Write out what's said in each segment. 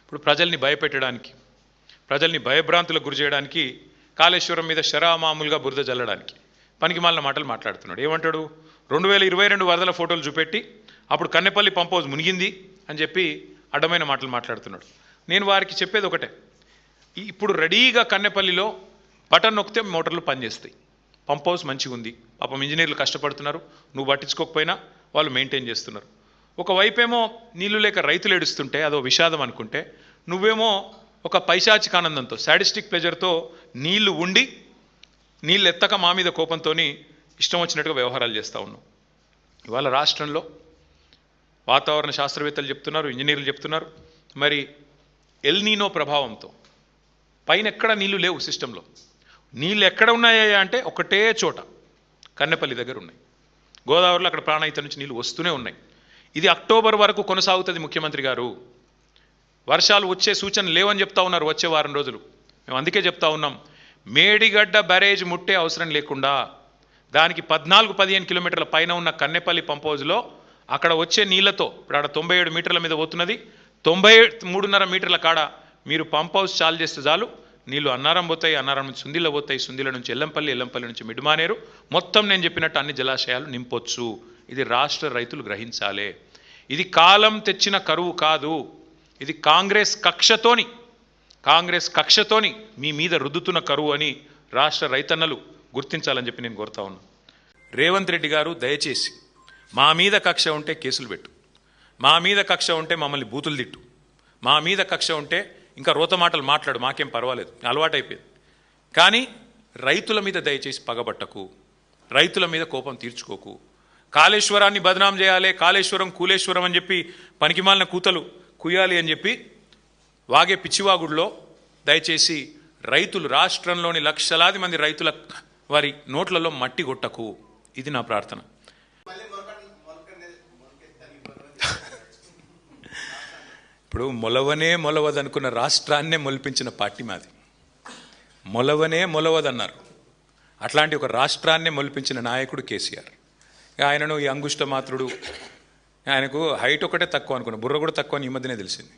ఇప్పుడు ప్రజల్ని భయపెట్టడానికి, ప్రజల్ని భయభ్రాంతులకు గురి చేయడానికి, కాళేశ్వరం మీద శరామామూలుగా బురద జల్లడానికి పనికిమాలిన మాటలు మాట్లాడుతున్నాడు. ఏమంటాడు? 2022 వరదల ఫోటోలు చూపెట్టి అప్పుడు కన్నెపల్లి పంప్ హౌస్ మునిగింది అని చెప్పి అడ్డమైన మాటలు మాట్లాడుతున్నాడు. నేను వారికి చెప్పేది ఒకటే, ఇప్పుడు రెడీగా కన్నెపల్లిలో బటన్ నొక్కితే మోటార్లు పనిచేస్తాయి. పంప్ హౌస్ మంచిగా ఉంది, పాపం ఇంజనీర్లు కష్టపడుతున్నారు, నువ్వు పట్టించుకోకపోయినా వాళ్ళు మెయింటైన్ చేస్తున్నారు. ఒకవైపేమో నీళ్లు లేక రైతులు ఏడుస్తుంటే అదో విషాదం అనుకుంటే, నువ్వేమో ఒక పైశాచిక ఆనందంతో, సాడిస్టిక్ ప్లెజర్తో నీళ్లు ఉండి నీళ్ళు ఎత్తక మా మీద కోపంతో ఇష్టం వచ్చినట్టుగా వ్యవహారాలు చేస్తూ ఉన్నావు. ఇవాళ రాష్ట్రంలో వాతావరణ శాస్త్రవేత్తలు చెప్తున్నారు, ఇంజనీర్లు చెప్తున్నారు, మరి ఎల్నీనో ప్రభావంతో పైన ఎక్కడ నీళ్లు లేవు, సిస్టంలో నీళ్ళు ఎక్కడ ఉన్నాయా అంటే ఒకటే చోట కన్నెపల్లి దగ్గర ఉన్నాయి. గోదావరిలో అక్కడ ప్రాణహిత నుంచి నీళ్ళు వస్తూనే ఉన్నాయి. ఇది అక్టోబర్ వరకు కొనసాగుతుంది. ముఖ్యమంత్రి గారు వర్షాలు వచ్చే సూచనలు లేవని చెప్తా ఉన్నారు వచ్చే వారం రోజులు. మేము అందుకే చెప్తా ఉన్నాం, మేడిగడ్డ బ్యారేజ్ ముట్టే అవసరం లేకుండా దానికి 14-15 కిలోమీటర్ల పైన ఉన్న కన్నెపల్లి పంప్ హౌజ్లో అక్కడ వచ్చే నీళ్లతో, ఇప్పుడు అక్కడ 97 మీటర్ల మీద పోతున్నది, 93.5 మీటర్ల కాడ మీరు పంప్ హౌస్ చాలు చేస్తే చాలు, నీళ్లు అన్నారం పోతాయి, అన్నారం నుంచి సుందిల పోతాయి, సుందిల నుంచి ఎల్లంపల్లి, ఎల్లంపల్లి నుంచి మిడ్మానేరు, మొత్తం నేను చెప్పినట్టు అన్ని జలాశయాలు నింపొచ్చు. ఇది రాష్ట్ర రైతులు గ్రహించాలి. ఇది కాలం తెచ్చిన కరువు కాదు, ఇది కాంగ్రెస్ కక్షతోని మీ మీద రుద్దుతున్న కరువు అని రాష్ట్ర రైతన్నలు గుర్తించాలని చెప్పి నేను కోరుతా ఉన్నాను. రేవంత్ రెడ్డి గారు దయచేసి మా మీద కక్ష ఉంటే కేసులు పెట్టు, మా మీద కక్ష ఉంటే మమ్మల్ని బూతులు తిట్టు, మా మీద కక్ష ఉంటే ఇంకా రోత మాటలు మాట్లాడు, మాకేం పర్వాలేదు, అలవాటైపోయింది. కానీ రైతుల మీద దయచేసి పగబట్టకు, రైతుల మీద కోపం తీర్చుకోకు. కాళేశ్వరాన్ని బదనాం చేయాలి, కాళేశ్వరం కూలేశ్వరం అని చెప్పి పనికిమాలిన కూతలు కుయ్యాలి అని చెప్పి వాగే పిచ్చివాగుడిలో దయచేసి రైతులు, రాష్ట్రంలోని లక్షలాది మంది రైతుల వారి నోట్లలో మట్టి కొట్టకు. ఇది నా ప్రార్థన. ఇప్పుడు మొలవదనుకున్న రాష్ట్రాన్నే మొలిపించిన పార్టీ మాది. మొలవదన్నారు. అట్లాంటి ఒక రాష్ట్రాన్నే మొలిపించిన నాయకుడు కేసీఆర్. ఆయనను ఈ అంగుష్ట మాత్రుడు, ఆయనకు హైట్ ఒకటే తక్కువ అనుకున్నా, బుర్ర కూడా తక్కువ అని ఈ మధ్యనే తెలిసింది.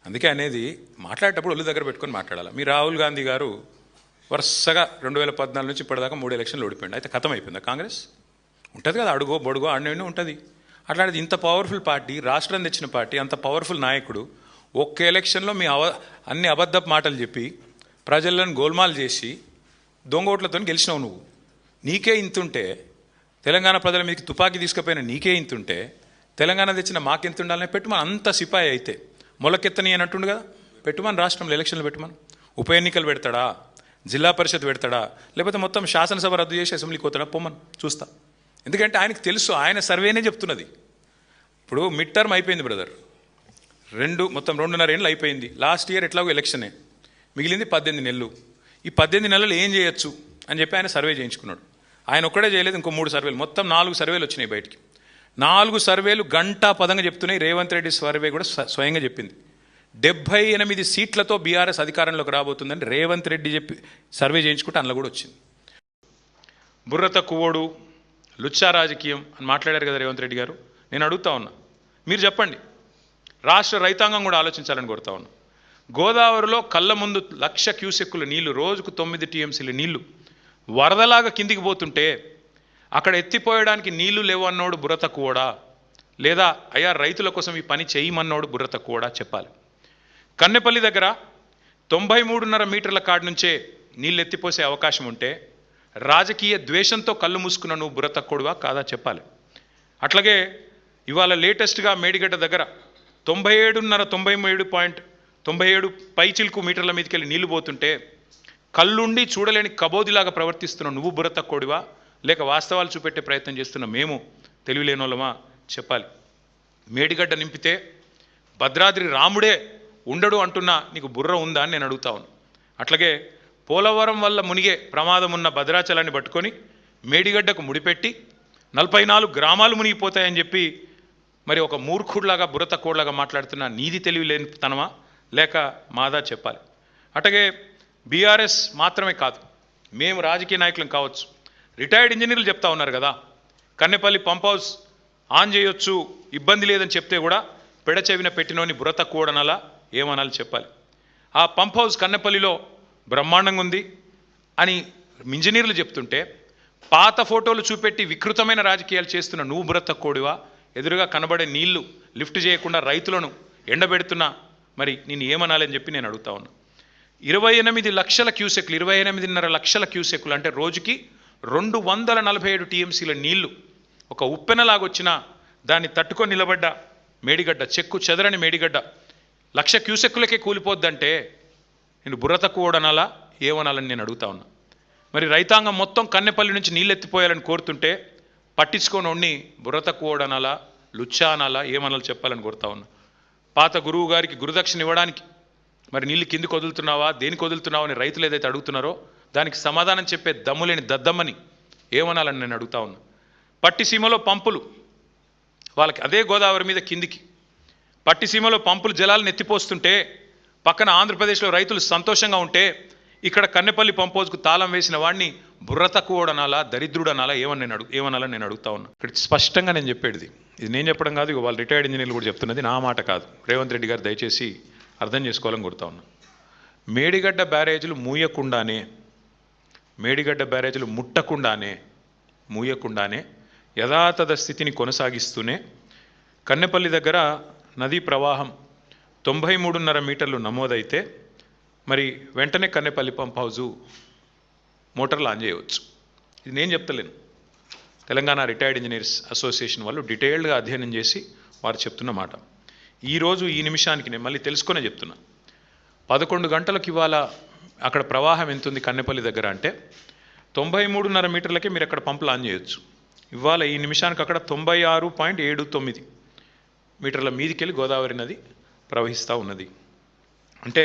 అందుకే అనేది మాట్లాడేటప్పుడు ఒళ్ళు దగ్గర పెట్టుకొని మాట్లాడాలి. మీ రాహుల్ గాంధీ గారు వరుసగా 2014 నుంచి ఇప్పటిదాకా 3 ఎలక్షన్లు ఓడిపోయింది. అయితే ఖతం అయిపోయిందా కాంగ్రెస్? ఉంటుంది కదా, అడుగో బొడుగో ఆడనే ఉంటుంది. అట్లాంటిది ఇంత పవర్ఫుల్ పార్టీ, రాష్ట్రం తెచ్చిన పార్టీ, అంత పవర్ఫుల్ నాయకుడు ఒక్క ఎలక్షన్లో మీ అన్ని అబద్ధపు మాటలు చెప్పి ప్రజలను గోల్మాల్ చేసి దొంగ ఓట్లతో గెలిచినావు నువ్వు. నీకే ఇంతుంటే, తెలంగాణ ప్రజల మీదకి తుపాకీ తీసుకుపోయిన నీకే ఇంతుంటే, తెలంగాణ తెచ్చిన మాకెంత ఉండాలని పెట్టుమని. అంత సిపాయి అయితే మొలకెత్తని అని అంటుండు కదా, పెట్టుమని. రాష్ట్రంలో ఎలక్షన్లు పెట్టుమని. ఉప ఎన్నికలు పెడతాడా, జిల్లా పరిషత్ పెడతాడా, లేకపోతే మొత్తం శాసనసభ రద్దు చేసి అసెంబ్లీకి పోతాడా, పొమ్మని చూస్తా. ఎందుకంటే ఆయనకు తెలుసు, ఆయన సర్వేనే చెప్తున్నది. ఇప్పుడు మిడ్ టర్మ్ అయిపోయింది బ్రదర్, మొత్తం 2.5 ఏళ్ళు అయిపోయింది. లాస్ట్ ఇయర్ ఎట్లాగో ఎలక్షనే, మిగిలింది 18 నెలలు. ఈ 18 నెలలు ఏం చేయొచ్చు అని చెప్పి ఆయన సర్వే చేయించుకున్నాడు. ఆయన ఒక్కడే చేయలేదు, ఇంకో 3 సర్వేలు, మొత్తం 4 సర్వేలు వచ్చినాయి బయటికి. 4 సర్వేలు గంటా పదంగా చెప్తున్నాయి. రేవంత్ రెడ్డి సర్వే కూడా స్వయంగా చెప్పింది 78 సీట్లతో బీఆర్ఎస్ అధికారంలోకి రాబోతుందని రేవంత్ రెడ్డి చెప్పి సర్వే చేయించుకుంటే అందులో కూడా వచ్చింది. బుర్రత కువ్వోడు, లుచ్చా రాజకీయం అని మాట్లాడారు కదా రేవంత్ రెడ్డి గారు. నేను అడుగుతా ఉన్నా, మీరు చెప్పండి, రాష్ట్ర రైతాంగం కూడా ఆలోచించాలని కోరుతా ఉన్నా. గోదావరిలో కళ్ళ ముందు 1,00,000 క్యూసెక్కుల నీళ్లు, రోజుకు 9 టీఎంసీల నీళ్లు వరదలాగా కిందికి పోతుంటే అక్కడ ఎత్తిపోయడానికి నీళ్లు లేవన్నోడు బుర్ర తక్కువడా, లేదా అయ్యా రైతుల కోసం ఈ పని చేయమన్నోడు బుర్ర తక్కువడా చెప్పాలి. కన్నెపల్లి దగ్గర 93.5 మీటర్ల కాడి నుంచే నీళ్ళు ఎత్తిపోసే అవకాశం ఉంటే రాజకీయ ద్వేషంతో కళ్ళు మూసుకున్న నువ్వు బుర్ర తక్కువడువా కాదా చెప్పాలి. అట్లాగే ఇవాళ లేటెస్ట్గా మేడిగడ్డ దగ్గర 97 పైచిల్కు మీటర్ల మీదకి వెళ్ళి నీళ్లు పోతుంటే కళ్ళుండి చూడలేని కబోదిలాగా ప్రవర్తిస్తున్న నువ్వు బుర్ర తక్కువడివా, లేక వాస్తవాలు చూపెట్టే ప్రయత్నం చేస్తున్న మేము తెలివిలేనోళ్ళమా చెప్పాలి. మేడిగడ్డ నింపితే భద్రాద్రి రాముడే ఉండడు అంటున్నా నీకు బుర్ర ఉందా అని నేను అడుగుతా ఉన్నాను. అట్లాగే పోలవరం వల్ల మునిగే ప్రమాదం ఉన్న భద్రాచలాన్ని పట్టుకొని మేడిగడ్డకు ముడిపెట్టి 44 గ్రామాలు మునిగిపోతాయని చెప్పి మరి ఒక మూర్ఖుడిలాగా బుర్ర తక్కువలాగా మాట్లాడుతున్న నీది తెలివి లేనితనమా లేక మాదా చెప్పాలి. అట్లాగే బీఆర్ఎస్ మాత్రమే కాదు, మేము రాజకీయ నాయకులం కావచ్చు, రిటైర్డ్ ఇంజనీర్లు చెప్తా ఉన్నారు కదా, కన్నెపల్లి పంప్ హౌస్ ఆన్ చేయొచ్చు ఇబ్బంది లేదని చెప్తే కూడా పెడచెవిన పెట్టినోని బుర్ర తక్కువడనలా ఏమనాలి చెప్పాలి. ఆ పంప్ హౌస్ కన్నెపల్లిలో బ్రహ్మాండంగా ఉంది అని ఇంజనీర్లు చెప్తుంటే పాత ఫోటోలు చూపెట్టి వికృతమైన రాజకీయాలు చేస్తున్న నువ్వు బుర్రతక్కోడివా? ఎదురుగా కనబడే నీళ్లు లిఫ్ట్ చేయకుండా రైతులను ఎండబెడుతున్నా మరి నేను ఏమనాలని చెప్పి నేను అడుగుతా ఉన్నా. 28 లక్షల క్యూసెక్లు, 28.5 లక్షల క్యూసెక్లు అంటే రోజుకి 247 టీఎంసీల నీళ్లు ఒక ఉప్పెనలాగొచ్చినా దాన్ని తట్టుకొని నిలబడ్డ మేడిగడ్డ, చెక్కు చెదరని మేడిగడ్డ 1,00,000 క్యూసెక్కులకే కూలిపోద్దంటే నేను బుర్ర తక్కువడనాలా ఏమనాలని నేను అడుగుతా ఉన్నా. మరి రైతాంగం మొత్తం కన్నెపల్లి నుంచి నీళ్ళు ఎత్తిపోయాలని కోరుతుంటే పట్టించుకొని ఉండి బుర్ర తక్కువడనాలా, లుచ్చా అనాలా, ఏమనాలి చెప్పాలని కోరుతా ఉన్నా. పాత గురువు గారికి గురుదక్షిణ ఇవ్వడానికి మరి నీళ్ళు కిందికి వదులుతున్నావా, దేనికి వదులుతున్నావా అని రైతులు ఏదైతే అడుగుతున్నారో దానికి సమాధానం చెప్పే దమ్ములేని దద్దమ్మని ఏమనాలని నేను అడుగుతా ఉన్నా. పట్టిసీమలో పంపులు వాళ్ళకి అదే గోదావరి మీద కిందికి పట్టిసీమలో పంపులు జలాలను ఎత్తిపోస్తుంటే పక్కన ఆంధ్రప్రదేశ్లో రైతులు సంతోషంగా ఉంటే ఇక్కడ కన్నెపల్లి పంప్ హౌస్కు తాళం వేసిన వాడిని బుర్ర తక్కువడనాలా, దరిద్రుడనాలా, ఏమనాలని నేను అడుగుతా ఉన్నా. ఇక్కడ స్పష్టంగా నేను చెప్పేది ఇది నేను చెప్పడం కాదు, ఇక వాళ్ళు రిటైర్డ్ ఇంజనీర్లు కూడా చెప్తున్నది, నా మాట కాదు. రేవంత్ రెడ్డి గారు దయచేసి అర్థం చేసుకోవాలని కోరుతా ఉన్నా. మేడిగడ్డ బ్యారేజీలు మేడిగడ్డ బ్యారేజీలు మూయకుండానే యథాతథ స్థితిని కొనసాగిస్తూనే కన్నెపల్లి దగ్గర నదీ ప్రవాహం 93.5 మీటర్లు నమోదైతే మరి వెంటనే కన్నెపల్లి పంప్ హౌజు మోటార్లు ఆన్ చేయవచ్చు. ఇది నేను చెప్తలేను, తెలంగాణ రిటైర్డ్ ఇంజనీర్స్ అసోసియేషన్ వాళ్ళు డీటెయిల్డ్గా అధ్యయనం చేసి వారు చెప్తున్న మాట. ఈరోజు ఈ నిమిషానికి నేను మళ్ళీ తెలుసుకునే చెప్తున్నా. 11 గంటలకు ఇవాళ అక్కడ ప్రవాహం ఎంత ఉంది కన్నెపల్లి దగ్గర అంటే 93.5 మీటర్లకే మీరు అక్కడ పంపులు ఆన్ చేయొచ్చు. ఇవాళ ఈ నిమిషానికి అక్కడ 96.79 మీటర్ల మీదికెళ్ళి గోదావరి నది ప్రవహిస్తూ ఉన్నది. అంటే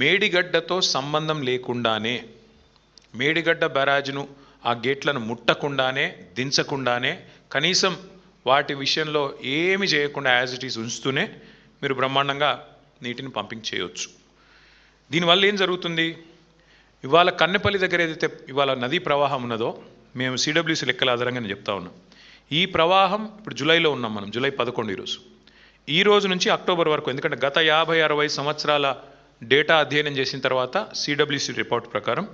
మేడిగడ్డతో సంబంధం లేకుండానే, మేడిగడ్డ బ్యారాజ్ను ఆ గేట్లను ముట్టకుండానే, దించకుండానే, కనీసం వాటి విషయంలో ఏమి చేయకుండా యాజ్ ఇట్ ఈజ్ ఉంచుతూనే మీరు బ్రహ్మాండంగా నీటిని పంపింగ్ చేయవచ్చు. దీనివల్ల ఏం జరుగుతుంది? ఇవాళ కన్నెపల్లి దగ్గర ఏదైతే ఇవాళ నదీ ప్రవాహం ఉన్నదో మేము సిడబ్ల్యూసీ లెక్కల ఆధారంగా నేను చెప్తా ఉన్నాం. ఈ ప్రవాహం ఇప్పుడు జూలైలో ఉన్నాం మనం, జూలై 11 ఈ రోజు నుంచి అక్టోబర్ వరకు, ఎందుకంటే గత 50-60 సంవత్సరాల డేటా అధ్యయనం చేసిన తర్వాత సిడబ్ల్యూసీ రిపోర్ట్ ప్రకారం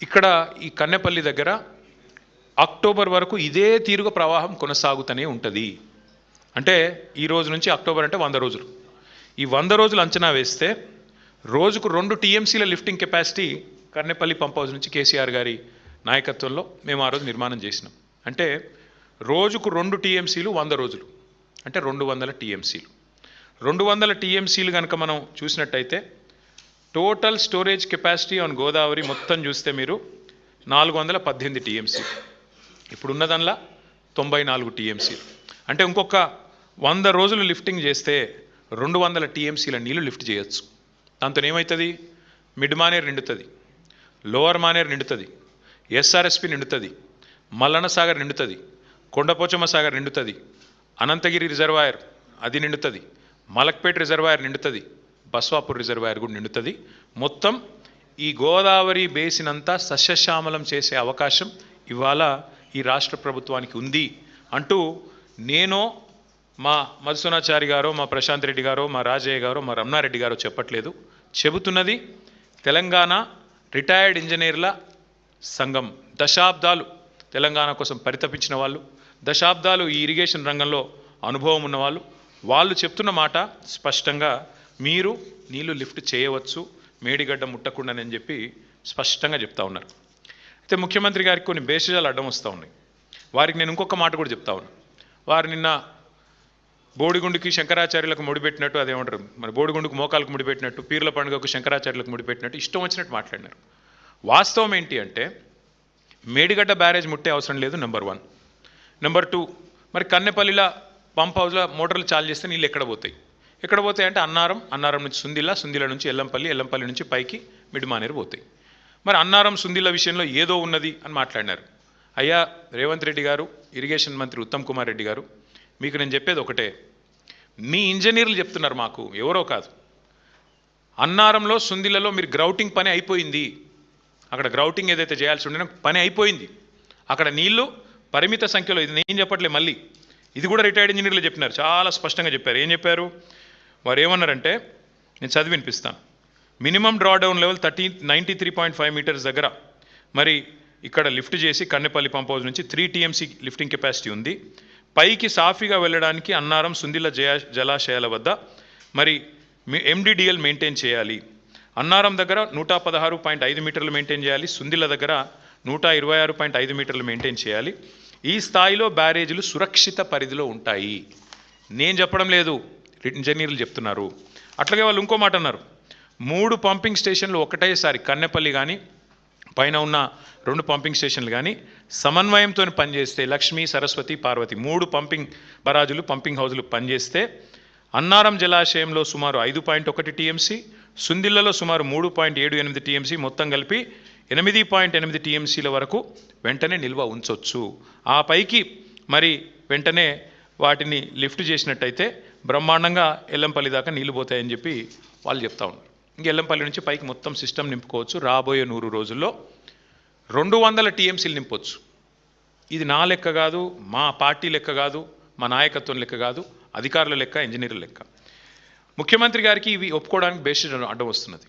ఇక్కడ ఈ కన్నెపల్లి దగ్గర అక్టోబర్ వరకు ఇదే తీరుగా ప్రవాహం కొనసాగుతూనే ఉంటుంది. అంటే ఈ రోజు నుంచి అక్టోబర్ అంటే 100 రోజులు. ఈ 100 రోజులు అంచనా వేస్తే రోజుకు 2 టీఎంసీల lifting capacity Kannepalli pump house నుంచి కేసీఆర్ గారి నాయకత్వంలో మేము ఆ రోజు నిర్మాణం చేసినాం. అంటే రోజుకు 2 టీఎంసీలు 100 రోజులు అంటే 200 టీఎంసీలు. 200 టీఎంసీలు కనుక మనం చూసినట్టయితే total storage capacity on Godavari మొత్తం చూస్తే మీరు 418 టీఎంసీ, ఇప్పుడున్న దానిలో 94 టీఎంసీలు. అంటే ఇంకొక 100 రోజులు లిఫ్టింగ్ చేస్తే 200 టీఎంసీల నీళ్లు లిఫ్ట్ చేయొచ్చు. దాంతో ఏమవుతుంది? మిడ్ మానేర్ నిండుతుంది, లోవర్ మానేర్ నిండుతుంది, ఎస్ఆర్ఎస్పి నిండుతుంది, మల్లన్న సాగర్ నిండుతుంది, కొండపోచమ్మ సాగర్ నిండుతుంది, అనంతగిరి రిజర్వాయర్ అది నిండుతుంది, మలక్పేట్ రిజర్వాయర్ నిండుతుంది, బస్వాపూర్ రిజర్వాయర్ కూడా నిండుతుంది. మొత్తం ఈ గోదావరి బేసినంతా సస్యశ్యామలం చేసే అవకాశం ఇవాళ ఈ రాష్ట్ర ప్రభుత్వానికి ఉంది అంటూ నేను, మా మధుసూనాచారి గారో, మా ప్రశాంత్ రెడ్డి గారో, మా రాజయ్య గారో, మా రమణారెడ్డి గారో చెప్పట్లేదు, చెబుతున్నది తెలంగాణ రిటైర్డ్ ఇంజనీర్ల సంఘం. దశాబ్దాలు తెలంగాణ కోసం పరితపించిన వాళ్ళు, దశాబ్దాలు ఈ ఇరిగేషన్ రంగంలో అనుభవం ఉన్నవాళ్ళు, వాళ్ళు చెప్తున్న మాట స్పష్టంగా మీరు నీళ్లు లిఫ్ట్ చేయవచ్చు మేడిగడ్డ ముట్టకుండానని చెప్పి స్పష్టంగా చెప్తా ఉన్నారు. అయితే ముఖ్యమంత్రి గారికి కొన్ని బేసిజాలు అడ్డం వస్తూ ఉన్నాయి. వారికి నేను ఇంకొక మాట కూడా చెప్తా ఉన్నాను. వారు నిన్న బోడిగుండుకి శంకరాచార్యులకు ముడిపెట్టినట్టు, అదేమంటారు మరి బోడిగుండుకు మోకాలకు ముడిపెట్టినట్టు, పీర్ల పండుగకు శంకరాచార్యులకు ముడిపెట్టినట్టు ఇష్టం వచ్చినట్టు మాట్లాడినారు. వాస్తవం ఏంటి అంటే మేడిగడ్డ బ్యారేజ్ ముట్టే అవసరం లేదు, నెంబర్ 1. నెంబర్ 2, మరి కన్నెపల్లిలో పంప్ హౌస్లో మోటార్లు చాలు చేస్తే నీళ్ళు ఎక్కడ పోతాయి అంటే అన్నారం నుంచి సుందిల నుంచి ఎల్లంపల్లి నుంచి పైకి మిడ్ మానేరు పోతాయి. మరి అన్నారం సుందిల విషయంలో ఏదో ఉన్నది అని మాట్లాడినారు. అయ్యా రేవంత్ రెడ్డి గారు, ఇరిగేషన్ మంత్రి ఉత్తమ్ కుమార్ రెడ్డి గారు, మీకు నేను చెప్పేది ఒకటే, మీ ఇంజనీర్లు చెప్తున్నారు మాకు, ఎవరో కాదు. అన్నారంలో సుందిలలో మీరు గ్రౌటింగ్ పని అయిపోయింది, అక్కడ గ్రౌటింగ్ ఏదైతే చేయాల్సి ఉండే పని అయిపోయింది. అక్కడ నీళ్లు పరిమిత సంఖ్యలో, ఇది నేను చెప్పట్లే, మళ్ళీ ఇది కూడా రిటైర్డ్ ఇంజనీర్లు చెప్పినారు, చాలా స్పష్టంగా చెప్పారు. ఏం చెప్పారు? వారు ఏమన్నారంటే, నేను చదివి వినిపిస్తాను. మినిమం డ్రాడౌన్ లెవెల్ 93.5 మీటర్స్ దగ్గర మరి ఇక్కడ లిఫ్ట్ చేసి కన్నెపల్లి పంప్ హౌస్ నుంచి 3 టీఎంసీ లిఫ్టింగ్ కెపాసిటీ ఉంది. పైకి సాఫీగా వెళ్ళడానికి అన్నారం సుందిల్ల జలాశయాల వద్ద మరి ఎండిడిఎల్ మెయింటైన్ చేయాలి. అన్నారం దగ్గర 116.5 మీటర్లు మెయింటైన్ చేయాలి. సుందిల్ల దగ్గర 126.5 మీటర్లు మెయింటైన్ చేయాలి. ఈ స్థాయిలో బ్యారేజీలు సురక్షిత పరిధిలో ఉంటాయి. నేను చెప్పడం లేదు, ఇంజనీర్లు చెప్తున్నారు. అట్లాగే వాళ్ళు ఇంకో మాట అన్నారు, 3 పంపింగ్ స్టేషన్లు ఒకటేసారి కన్నెపల్లి కానీ పైన ఉన్న 2 పంపింగ్ స్టేషన్లు కానీ సమన్వయంతో పనిచేస్తే, లక్ష్మీ, సరస్వతి, పార్వతి 3 పంపింగ్ బరాజులు, పంపింగ్ హౌజులు పనిచేస్తే అన్నారం జలాశయంలో సుమారు 5.1 టీఎంసీ, సుందిల్లలో సుమారు 3.78 టీఎంసీ, మొత్తం కలిపి 8.8 టీఎంసీల వరకు వెంటనే నిల్వ ఉంచవచ్చు. ఆ పైకి మరి వెంటనే వాటిని లిఫ్ట్ చేసినట్టయితే బ్రహ్మాండంగా ఎల్లంపల్లి దాకా నీళ్లు పోతాయని చెప్పి వాళ్ళు చెప్తా ఉన్నారు. ఇంక ఎల్లంపల్లి నుంచి పైకి మొత్తం సిస్టమ్ నింపుకోవచ్చు. రాబోయే 100 రోజుల్లో 200 టీఎంసీలు నింపొచ్చు. ఇది నా లెక్క కాదు, మా పార్టీ లెక్క కాదు, మా నాయకత్వం లెక్క కాదు, అధికారుల లెక్క, ఇంజనీర్ల లెక్క. ముఖ్యమంత్రి గారికి ఇవి ఒప్పుకోవడానికి బేసిస్ అడ్డం వస్తున్నది.